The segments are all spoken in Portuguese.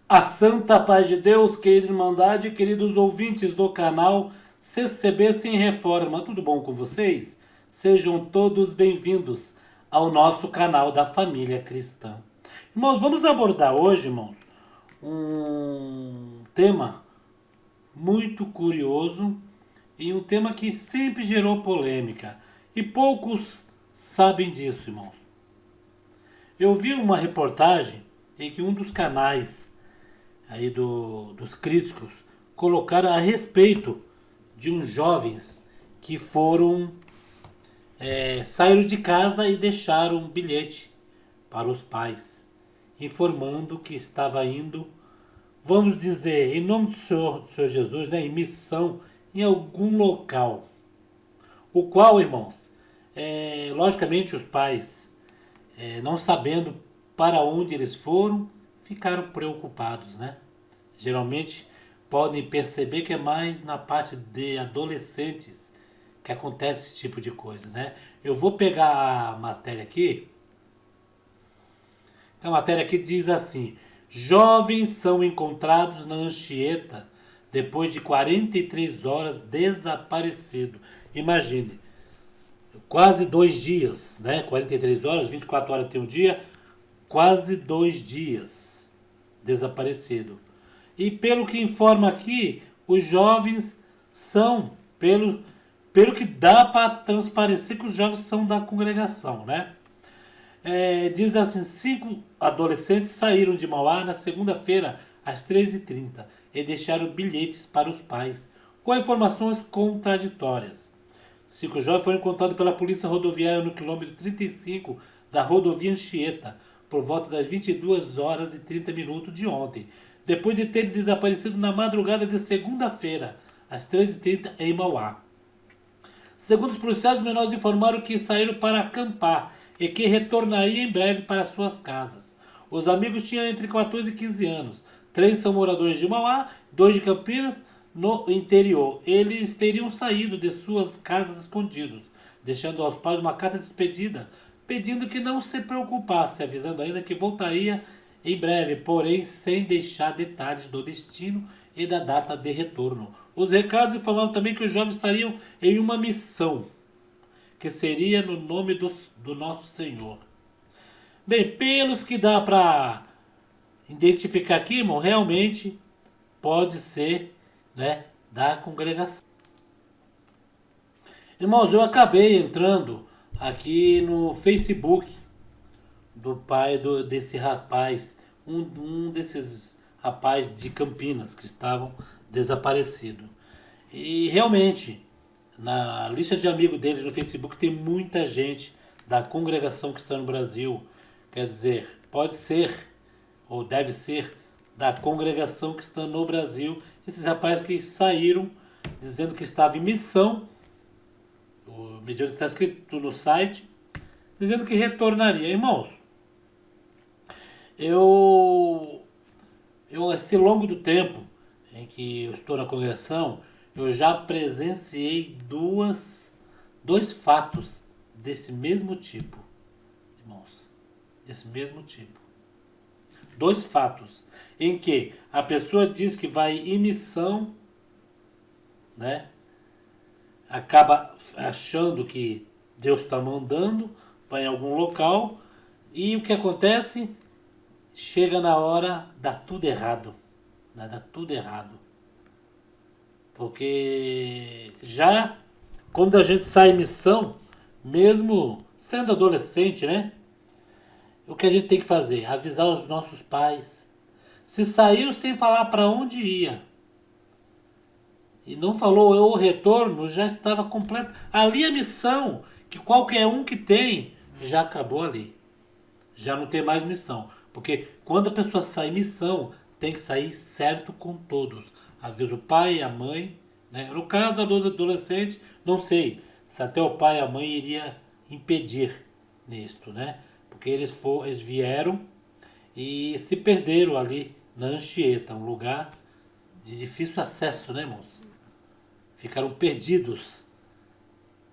A santa paz de Deus, querida Irmandade, queridos ouvintes do canal CCB Sem Reforma, tudo bom com vocês? Sejam todos bem-vindos ao nosso canal da família cristã. Irmãos, vamos abordar hoje, irmãos, um tema muito curioso e um tema que sempre gerou polêmica. E poucos sabem disso, irmãos. Eu vi uma reportagem em que um dos canais aí dos críticos colocaram a respeito de uns jovens que saíram de casa e deixaram um bilhete para os pais, informando que estava indo, vamos dizer, em nome do Senhor Jesus, né, em missão em algum local. O qual, irmãos, logicamente os pais, não sabendo para onde eles foram, ficaram preocupados, né? Geralmente podem perceber que é mais na parte de adolescentes que acontece esse tipo de coisa, né? Eu vou pegar a matéria aqui. A matéria aqui diz assim: jovens são encontrados na Anchieta depois de 43 horas desaparecido. Imagine, quase 2 dias, né? 43 horas, 24 horas tem um dia, quase 2 dias desaparecido. E pelo que informa aqui, os jovens são, pelo que dá para transparecer que os jovens são da congregação, né? Diz assim, 5 adolescentes saíram de Mauá na segunda-feira às 13h30 e deixaram bilhetes para os pais, com informações contraditórias. 5 jovens foram encontrados pela polícia rodoviária no quilômetro 35 da rodovia Anchieta, por volta das 22 horas e 30 minutos de ontem, depois de terem desaparecido na madrugada de segunda-feira, às 13h30 em Mauá. Segundo os policiais, os menores informaram que saíram para acampar e que retornariam em breve para suas casas. Os amigos tinham entre 14 e 15 anos. 3 são moradores de Mauá, 2 de Campinas, no interior. Eles teriam saído de suas casas escondidos, deixando aos pais uma carta de despedida, pedindo que não se preocupasse, avisando ainda que voltaria em breve, porém sem deixar detalhes do destino e da data de retorno. Os recados informavam também que os jovens estariam em uma missão, que seria no nome do nosso Senhor. Bem, pelos que dá para identificar aqui, irmão, realmente pode ser, né, da congregação. Irmãos, eu acabei entrando aqui no Facebook do pai desse rapaz, um desses rapazes de Campinas que estavam desaparecidos. E realmente, na lista de amigos deles no Facebook tem muita gente da congregação que está no Brasil. Quer dizer, pode ser, ou deve ser, da congregação que está no Brasil. Esses rapazes que saíram dizendo que estavam em missão, mediante que está escrito no site, dizendo que retornaria. Irmãos, eu, esse longo do tempo em que eu estou na congregação, eu já presenciei dois fatos desse mesmo tipo, irmãos, desse mesmo tipo. Dois fatos em que a pessoa diz que vai em missão, né? Acaba achando que Deus está mandando, vai em algum local e o que acontece? Chega na hora, dá tudo errado. Dá tudo errado. Porque já quando a gente sai em missão, mesmo sendo adolescente, né? O que a gente tem que fazer? Avisar os nossos pais. Se saiu sem falar para onde ia e não falou o retorno, já estava completo. Ali a missão, que qualquer um que tem, já acabou ali. Já não tem mais missão. Porque quando a pessoa sai em missão, tem que sair certo com todos. Avisa o pai, a mãe. Né? No caso do adolescente, não sei se até o pai e a mãe iria impedir nisto, né? Porque eles vieram e se perderam ali na Anchieta, um lugar de difícil acesso, né, irmãos? Ficaram perdidos.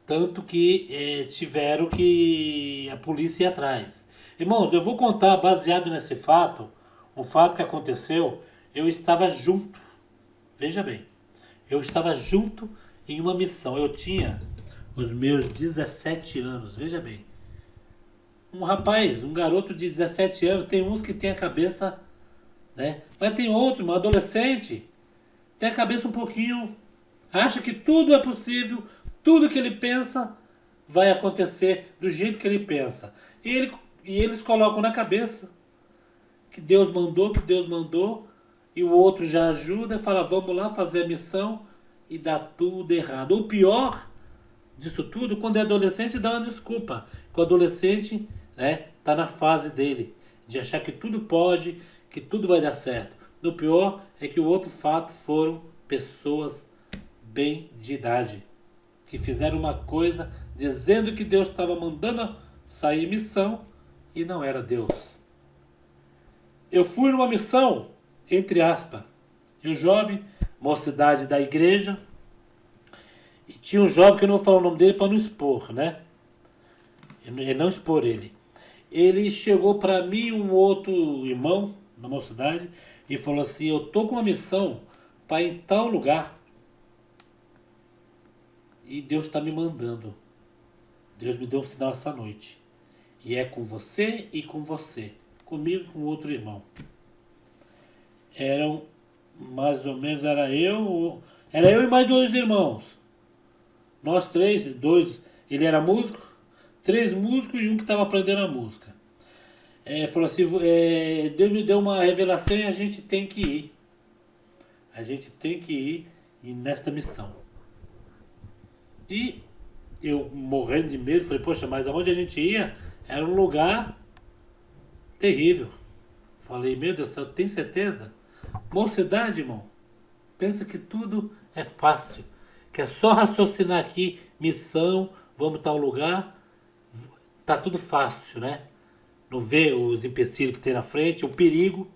Tanto que tiveram que a polícia ir atrás. Irmãos, eu vou contar, baseado nesse fato, Um fato que aconteceu, eu estava junto. Veja bem, eu estava junto em uma missão. Eu tinha os meus 17 anos, veja bem. Um rapaz, um garoto de 17 anos, tem uns que tem a cabeça, né? Mas tem outros, um adolescente, tem a cabeça um pouquinho, acha que tudo é possível, tudo que ele pensa vai acontecer do jeito que ele pensa. E eles colocam na cabeça que Deus mandou, e o outro já ajuda, fala, vamos lá fazer a missão, e dá tudo errado. O pior disso tudo, quando é adolescente, dá uma desculpa. Que o adolescente, né, tá na fase dele, de achar que tudo pode, que tudo vai dar certo. O pior é que o outro fato foram pessoas bem de idade, que fizeram uma coisa dizendo que Deus estava mandando sair em missão e não era Deus. Eu fui numa missão, entre aspas, eu jovem, mocidade da igreja, e tinha um jovem que eu não vou falar o nome dele para não expor, né? E não expor ele. Ele chegou para mim, um outro irmão da mocidade, e falou assim, eu tô com uma missão para ir em tal lugar. E Deus está me mandando. Deus me deu um sinal essa noite. E é com você e com você. Comigo e com outro irmão. Eram mais ou menos, era eu e mais dois irmãos. Nós três, dois, ele era músico, três músicos e um que estava aprendendo a música. Falou assim, Deus me deu uma revelação e a gente tem que ir. A gente tem que ir nesta missão. E eu morrendo de medo, falei, poxa, mas aonde a gente ia era um lugar terrível. Falei, meu Deus do céu, tem certeza? Mocidade, irmão, pensa que tudo é fácil. Que é só raciocinar aqui, missão, vamos tal lugar, tá tudo fácil, né? Não vê os empecilhos que tem na frente, o perigo,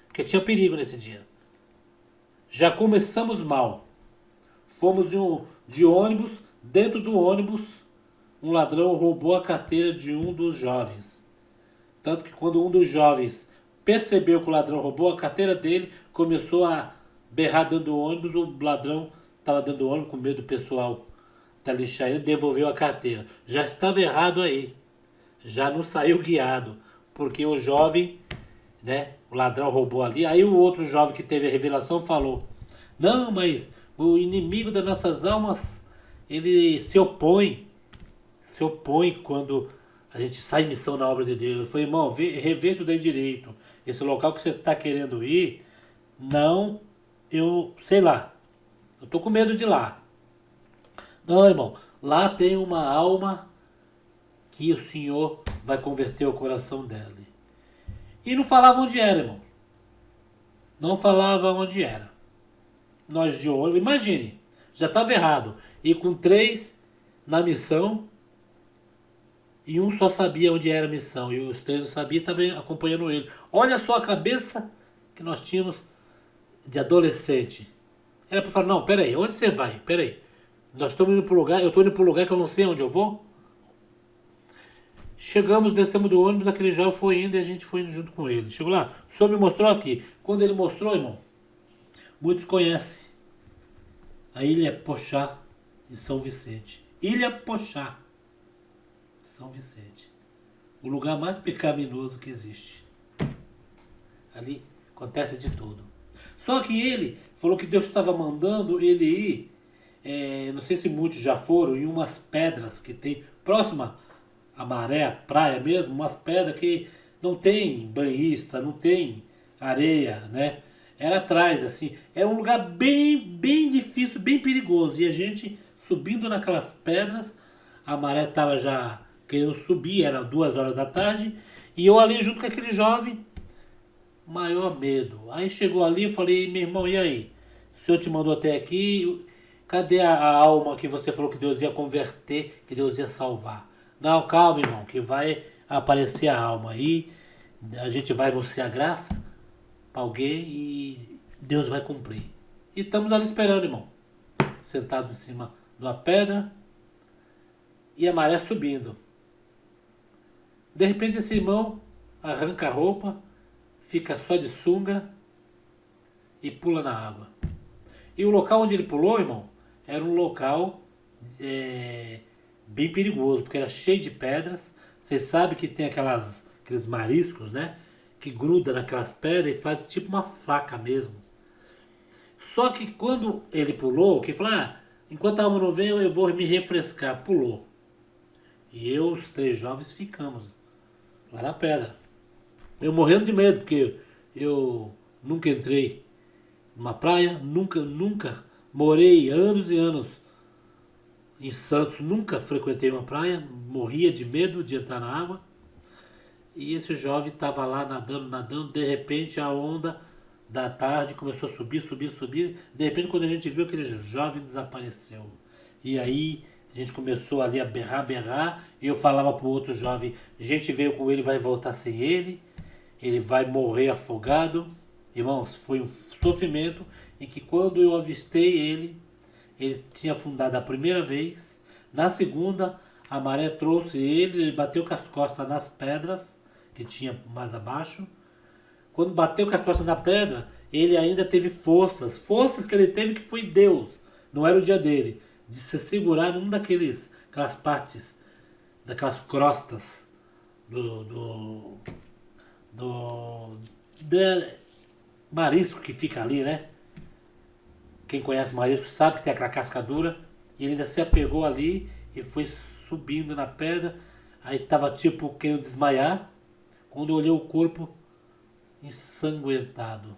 porque tinha perigo nesse dia. Já começamos mal. Fomos de ônibus, dentro do ônibus, um ladrão roubou a carteira de um dos jovens. Tanto que quando um dos jovens percebeu que o ladrão roubou a carteira dele, começou a berrar dentro do ônibus, o ladrão estava dentro do ônibus com medo do pessoal da lixar ele, devolveu a carteira. Já estava errado aí. Já não saiu guiado. Porque o jovem, né, o ladrão roubou ali. Aí o outro jovem que teve a revelação falou, não, mas o inimigo das nossas almas, ele se opõe quando a gente sai em missão na obra de Deus. Eu falei, irmão, revê isso daí direito. Esse local que você está querendo ir, não, eu sei lá. Eu tô com medo de ir lá. Não, irmão, lá tem uma alma que o Senhor vai converter o coração dela. E não falava onde era, irmão. Não falava onde era. Nós de olho, imagine, já estava errado. E com três na missão, e um só sabia onde era a missão, e os três não sabiam e estavam acompanhando ele. Olha só a cabeça que nós tínhamos de adolescente. Era para falar, não, peraí, onde você vai? Peraí. Nós estamos indo para um lugar, eu estou indo para um lugar que eu não sei onde eu vou. Chegamos, descemos do ônibus, aquele jovem foi indo e a gente foi indo junto com ele. Chegou lá, o senhor me mostrou aqui. Quando ele mostrou, irmão, muitos conhecem a Ilha Pochá de São Vicente. Ilha Pochá, São Vicente. O lugar mais pecaminoso que existe. Ali acontece de tudo. Só que ele falou que Deus estava mandando ele ir, não sei se muitos já foram, em umas pedras que tem próxima à maré, à praia mesmo, umas pedras que não tem banhista, não tem areia, né? Era atrás, assim, era um lugar bem difícil, bem perigoso. E a gente subindo naquelas pedras, a maré estava já querendo subir, era 2 horas da tarde, e eu ali junto com aquele jovem, maior medo. Aí chegou ali e falei, meu irmão, e aí? O Senhor te mandou até aqui, cadê a alma que você falou que Deus ia converter, que Deus ia salvar? Não, calma, irmão, que vai aparecer a alma aí, a gente vai anunciar graça para alguém e Deus vai cumprir. E estamos ali esperando, irmão, sentado em cima de uma pedra e a maré subindo. De repente esse irmão arranca a roupa, fica só de sunga e pula na água. E o local onde ele pulou, irmão, era um local bem perigoso, porque era cheio de pedras. Vocês sabem que tem aqueles mariscos, né? Que gruda naquelas pedras e faz tipo uma faca mesmo. Só que quando ele pulou, que falou, enquanto a alma não vem, eu vou me refrescar. Pulou. E eu, os 3 jovens, ficamos lá na pedra. Eu morrendo de medo, porque eu nunca entrei numa praia, nunca morei anos e anos em Santos, nunca frequentei uma praia, morria de medo de entrar na água. E esse jovem estava lá nadando, de repente a onda da tarde começou a subir. De repente, quando a gente viu, aquele jovem desapareceu. E aí a gente começou ali a berrar, e eu falava pro outro jovem, a gente veio com ele, vai voltar sem ele vai morrer afogado. Irmãos, foi um sofrimento em que quando eu avistei ele tinha afundado a primeira vez, na segunda a maré trouxe ele bateu com as costas nas pedras, que tinha mais abaixo. Quando bateu com as costas na pedra, ele ainda teve forças que ele teve que foi Deus, não era o dia dele, de se segurar num aquelas partes, daquelas crostas do marisco que fica ali, né? Quem conhece marisco sabe que tem aquela cascadura. E ele ainda se apegou ali e foi subindo na pedra. Aí tava tipo querendo desmaiar. Quando eu olhei o corpo ensanguentado,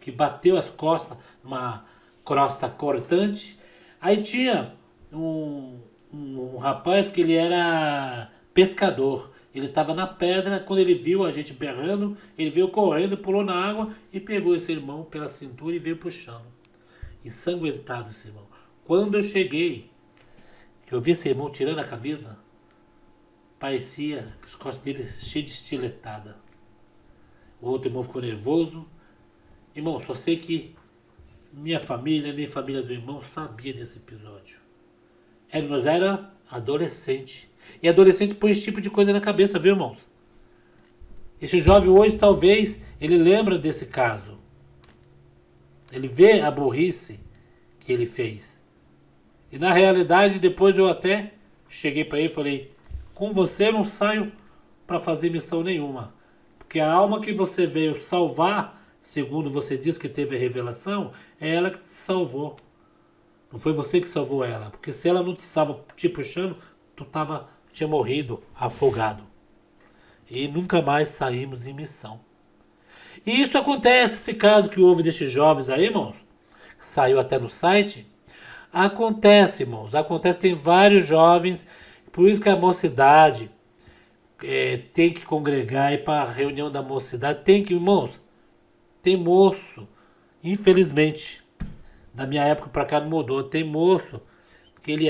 que bateu as costas, uma crosta cortante. Aí tinha um rapaz que ele era pescador. Ele estava na pedra, quando ele viu a gente berrando, ele veio correndo, pulou na água e pegou esse irmão pela cintura e veio puxando. Ensanguentado esse irmão. Quando eu cheguei, que eu vi esse irmão tirando a camisa, parecia que os costas dele cheios de estiletada. O outro irmão ficou nervoso. Irmão, só sei que minha família, nem família do irmão sabia desse episódio. Nós era adolescente. E adolescente põe esse tipo de coisa na cabeça, viu, irmãos? Esse jovem hoje, talvez, ele lembra desse caso. Ele vê a burrice que ele fez. E na realidade, depois eu até cheguei para ele e falei, com você eu não saio para fazer missão nenhuma. Porque a alma que você veio salvar, segundo você diz que teve a revelação, é ela que te salvou. Não foi você que salvou ela. Porque se ela não te salva te puxando, tinha morrido afogado. E nunca mais saímos em missão. E isso acontece, esse caso que houve destes jovens aí, irmãos, saiu até no site. Acontece, irmãos, tem vários jovens, por isso que a mocidade tem que congregar, ir para a reunião da mocidade, irmãos, tem moço, infelizmente, da minha época para cá não mudou, tem moço que ele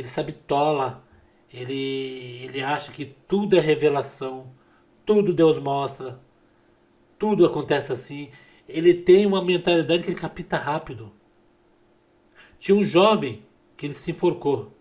sabe tola, ele acha que tudo é revelação, tudo Deus mostra, tudo acontece assim. Ele tem uma mentalidade que ele capta rápido. Tinha um jovem que ele se enforcou.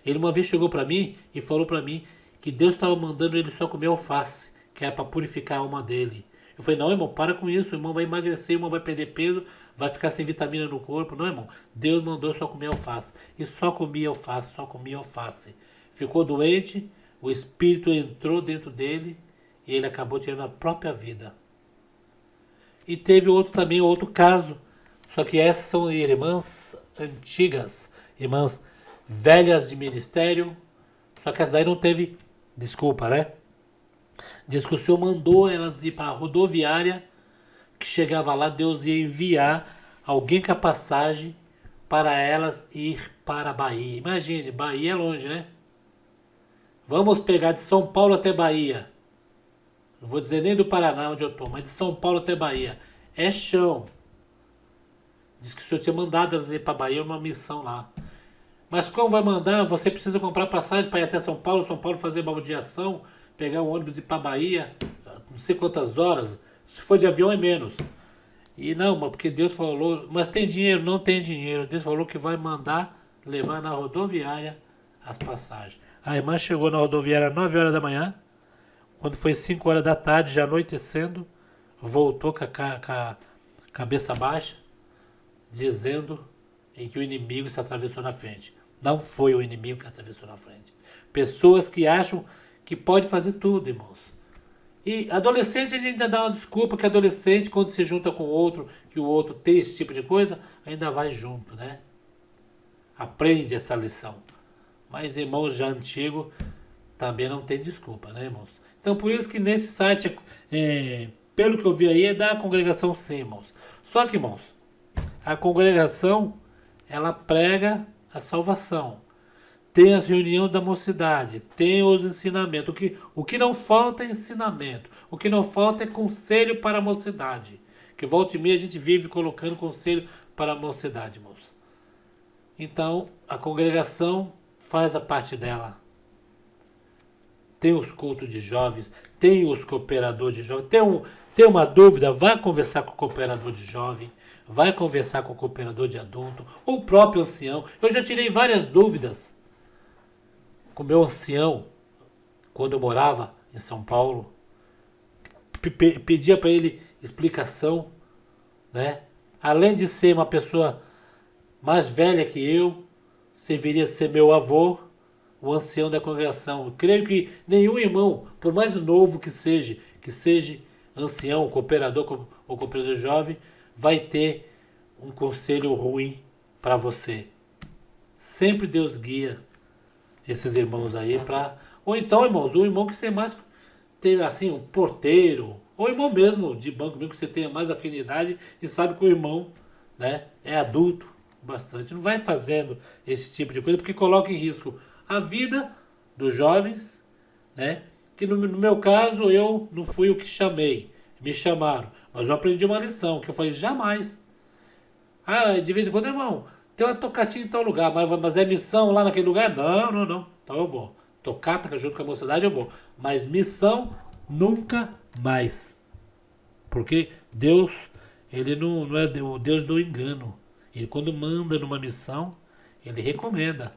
Ele uma vez chegou para mim e falou para mim que Deus estava mandando ele só comer alface, que era para purificar a alma dele. Eu falei, não, irmão, para com isso, o irmão vai emagrecer, o irmão vai perder peso, vai ficar sem vitamina no corpo. Não, irmão, Deus mandou só comer alface. E só comia alface. Ficou doente, o espírito entrou dentro dele e ele acabou tirando a própria vida. E teve outro caso, só que essas são irmãs antigas, irmãs velhas de ministério, só que essa daí não teve desculpa, né? Diz que o Senhor mandou elas ir para a rodoviária, que chegava lá, Deus ia enviar alguém com a passagem para elas ir para a Bahia. Imagine, Bahia é longe, né? Vamos pegar de São Paulo até Bahia. Não vou dizer nem do Paraná onde eu estou, mas de São Paulo até Bahia. É chão. Diz que o Senhor tinha mandado elas ir para a Bahia, uma missão lá. Mas como vai mandar? Você precisa comprar passagem para ir até São Paulo fazer baldeação, pegar um ônibus e ir para a Bahia, não sei quantas horas. Se for de avião é menos. E não, porque Deus falou, mas tem dinheiro? Não tem dinheiro. Deus falou que vai mandar levar na rodoviária as passagens. A irmã chegou na rodoviária às 9 horas da manhã. Quando foi 5 horas da tarde, já anoitecendo, voltou com a cabeça baixa, dizendo em que o inimigo se atravessou na frente. Não foi o inimigo que atravessou na frente. Pessoas que acham que pode fazer tudo, irmãos. E adolescente, a gente ainda dá uma desculpa que adolescente, quando se junta com outro, que o outro tem esse tipo de coisa, ainda vai junto, né? Aprende essa lição. Mas irmãos já antigos também não tem desculpa, né, irmãos? Então por isso que nesse site, pelo que eu vi aí, é da congregação sim, irmãos. Só que, irmãos, a congregação, ela prega a salvação. Tem as reuniões da mocidade, tem os ensinamentos. O que não falta é ensinamento. O que não falta é conselho para a mocidade. Que volta e meia a gente vive colocando conselho para a mocidade, irmãos. Então, a congregação faz a parte dela. Tem os cultos de jovens, tem os cooperadores de jovens. Tem uma dúvida, vai conversar com o cooperador de jovem, vai conversar com o cooperador de adulto, ou o próprio ancião. Eu já tirei várias dúvidas com o meu ancião, quando eu morava em São Paulo. Pedia para ele explicação, né? Além de ser uma pessoa mais velha que eu, serviria de ser meu avô, o ancião da congregação. Eu creio que nenhum irmão, por mais novo que seja ancião, cooperador ou cooperador jovem, vai ter um conselho ruim para você. Sempre Deus guia esses irmãos aí para... Ou então, irmãos, o irmão que você mais tem, assim, um porteiro, ou irmão mesmo de banco, mesmo que você tenha mais afinidade e sabe que o irmão, né, é adulto bastante. Não vai fazendo esse tipo de coisa, porque coloca em risco a vida dos jovens, né? Que no meu caso eu não fui o que chamei, me chamaram, mas eu aprendi uma lição, que eu falei, jamais. De vez em quando, irmão, tem uma tocatinha em tal lugar, mas é missão lá naquele lugar? Não. Então eu vou. Tocata junto com a mocidade eu vou. Mas missão, nunca mais. Porque Deus, ele não é o Deus do engano. Ele quando manda numa missão, ele recomenda.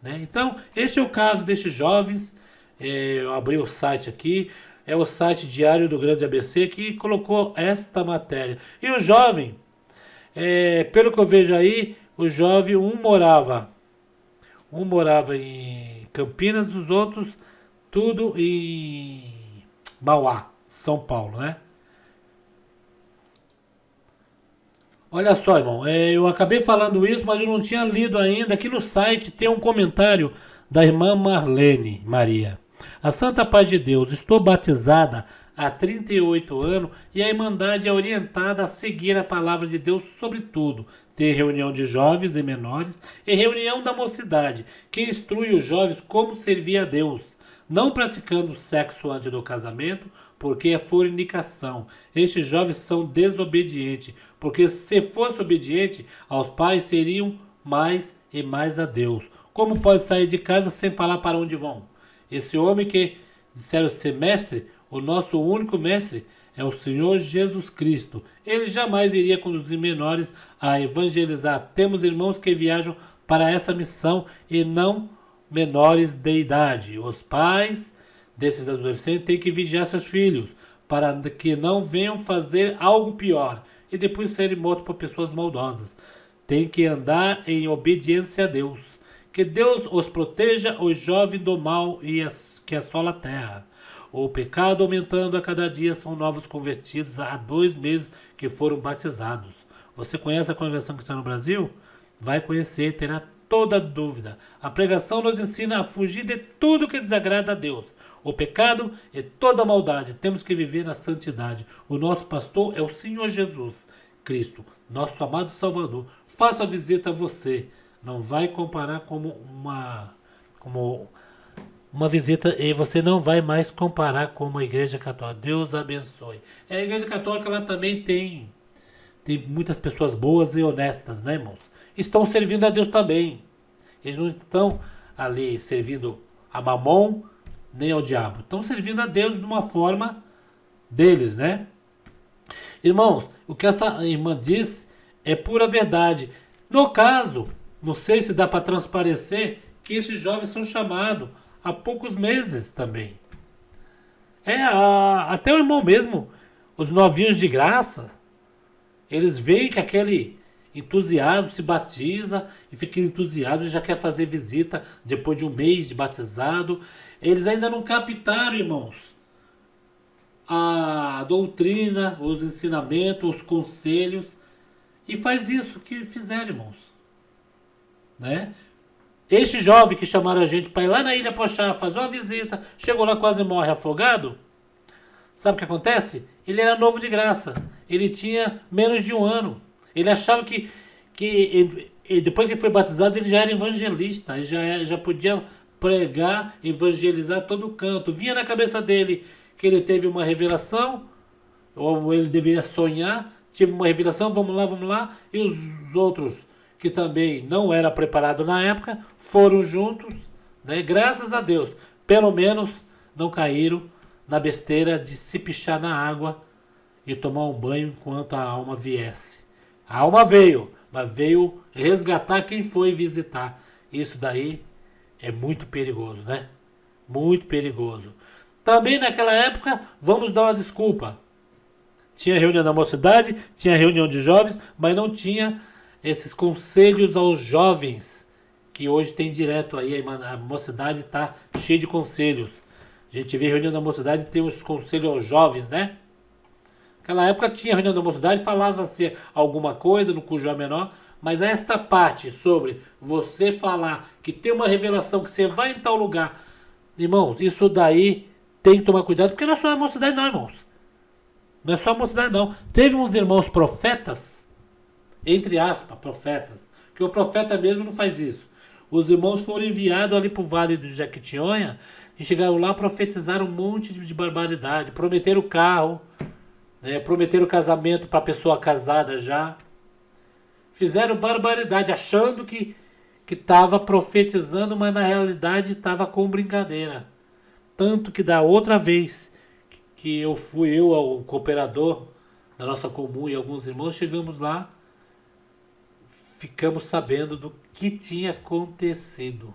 Né? Então, este é o caso destes jovens. Eu abri o site aqui. É o site Diário do Grande ABC que colocou esta matéria. E o jovem, pelo que eu vejo aí, o jovem, um morava em Campinas, os outros tudo em Mauá, São Paulo, né? Olha só, irmão, eu acabei falando isso, mas eu não tinha lido ainda. Aqui no site tem um comentário da irmã Marlene Maria. A Santa Paz de Deus, estou batizada há 38 anos e a Irmandade é orientada a seguir a palavra de Deus sobre tudo. Tem reunião de jovens e menores e reunião da mocidade, que instrui os jovens como servir a Deus, não praticando sexo antes do casamento, porque é fornicação. Estes jovens são desobedientes, porque se fosse obediente aos pais, seriam mais e mais a Deus. Como pode sair de casa sem falar para onde vão? Esse homem que disseram ser mestre, o nosso único mestre, é o Senhor Jesus Cristo. Ele jamais iria conduzir menores a evangelizar. Temos irmãos que viajam para essa missão e não menores de idade. Os pais desses adolescentes têm que vigiar seus filhos para que não venham fazer algo pior e depois serem mortos por pessoas maldosas. Tem que andar em obediência a Deus. Que Deus os proteja, os jovens do mal e que assola a terra. O pecado aumentando a cada dia, são novos convertidos há 2 meses que foram batizados. Você conhece a congregação cristã no Brasil? Vai conhecer, terá toda dúvida. A pregação nos ensina a fugir de tudo que desagrada a Deus. O pecado e toda a maldade. Temos que viver na santidade. O nosso pastor é o Senhor Jesus Cristo, nosso amado Salvador. Faça a visita a você. Não vai comparar como uma visita e você não vai mais comparar com uma igreja católica. Deus abençoe. A igreja católica ela também tem muitas pessoas boas e honestas, né, irmãos? Estão servindo a Deus também. Eles não estão ali servindo a Mamon nem ao diabo. Estão servindo a Deus de uma forma deles, né? Irmãos, o que essa irmã diz é pura verdade. No caso, não sei se dá para transparecer que esses jovens são chamados há poucos meses também. Até o irmão mesmo, os novinhos de graça, eles veem que aquele entusiasmo se batiza e fica entusiasmo e já quer fazer visita depois de um mês de batizado. Eles ainda não captaram, irmãos, a doutrina, os ensinamentos, os conselhos. E faz isso que fizeram, irmãos. Né? Este jovem que chamaram a gente para ir lá na Ilha Pochá fazer uma visita, chegou lá, quase morre afogado. Sabe o que acontece? Ele era novo de graça. Ele tinha menos de um ano. Ele achava que depois que foi batizado, ele já era evangelista. Ele já podia pregar, evangelizar todo canto. Vinha na cabeça dele que ele teve uma revelação, ou ele deveria sonhar. Tive uma revelação, vamos lá, vamos lá. E os outros, que também não era preparado na época, foram juntos. Né? Graças a Deus. Pelo menos não caíram na besteira de se pichar na água e tomar um banho enquanto a alma viesse. A alma veio, mas veio resgatar quem foi visitar. Isso daí é muito perigoso, né? Muito perigoso. Também naquela época, vamos dar uma desculpa. Tinha reunião da mocidade, tinha reunião de jovens, mas não tinha esses conselhos aos jovens, que hoje tem direto aí, a mocidade está cheia de conselhos. A gente vê reunião da mocidade e tem os conselhos aos jovens, né? Naquela época tinha reunião da mocidade, falava-se alguma coisa no cujo é menor, mas esta parte sobre você falar que tem uma revelação, que você vai em tal lugar, irmãos, isso daí tem que tomar cuidado, porque não é só a mocidade não, irmãos. Não é só a mocidade não. Teve uns irmãos profetas, entre aspas, profetas, que o profeta mesmo não faz isso. Os irmãos foram enviados ali para o vale do Jequitinhonha e chegaram lá, profetizaram um monte de barbaridade, prometeram carro, né, prometeram casamento para a pessoa casada já. Fizeram barbaridade, achando que estava profetizando, mas na realidade estava com brincadeira. Tanto que da outra vez que eu fui, o cooperador da nossa comum e alguns irmãos, chegamos lá, ficamos sabendo do que tinha acontecido.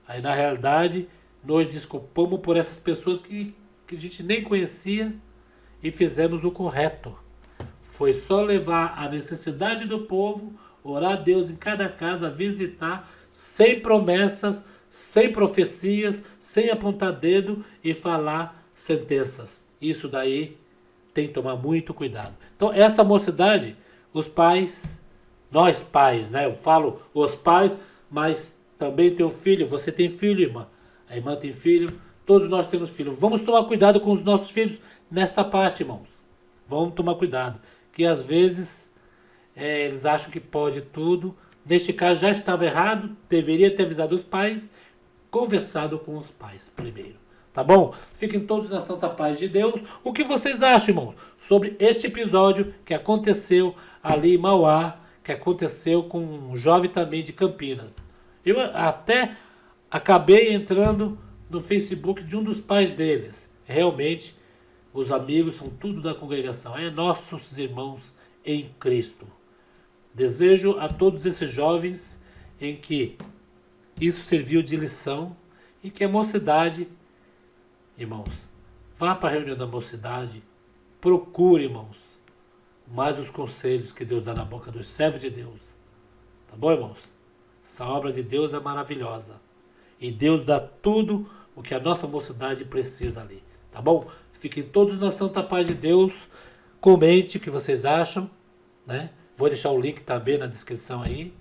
Aí na realidade, nós desculpamos por essas pessoas que a gente nem conhecia e fizemos o correto. Foi só levar a necessidade do povo, orar a Deus em cada casa, visitar, sem promessas, sem profecias, sem apontar dedo e falar sentenças. Isso daí tem que tomar muito cuidado. Então essa mocidade, os pais, nós pais, né? Eu falo os pais, mas também tem o filho. Você tem filho, irmã. A irmã tem filho. Todos nós temos filhos. Vamos tomar cuidado com os nossos filhos nesta parte, irmãos. Vamos tomar cuidado. Que às vezes eles acham que pode tudo. Neste caso já estava errado. Deveria ter avisado os pais. Conversado com os pais primeiro. Tá bom? Fiquem todos na santa paz de Deus. O que vocês acham, irmãos, sobre este episódio que aconteceu ali em Mauá, que aconteceu com um jovem também de Campinas? Eu até acabei entrando no Facebook de um dos pais deles. Realmente, os amigos são tudo da congregação. É nossos irmãos em Cristo. Desejo a todos esses jovens em que isso serviu de lição e que a mocidade, irmãos, vá para a reunião da mocidade, procure, irmãos, mais os conselhos que Deus dá na boca dos servos de Deus. Tá bom, irmãos? Essa obra de Deus é maravilhosa. E Deus dá tudo o que a nossa mocidade precisa ali. Tá bom? Fiquem todos na santa paz de Deus. Comente o que vocês acham, né? Vou deixar o link também na descrição aí,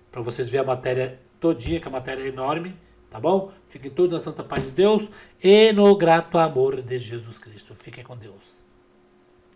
para vocês verem a matéria todinha, que a matéria é enorme. Tá bom? Fiquem todos na santa paz de Deus e no grato amor de Jesus Cristo. Fiquem com Deus.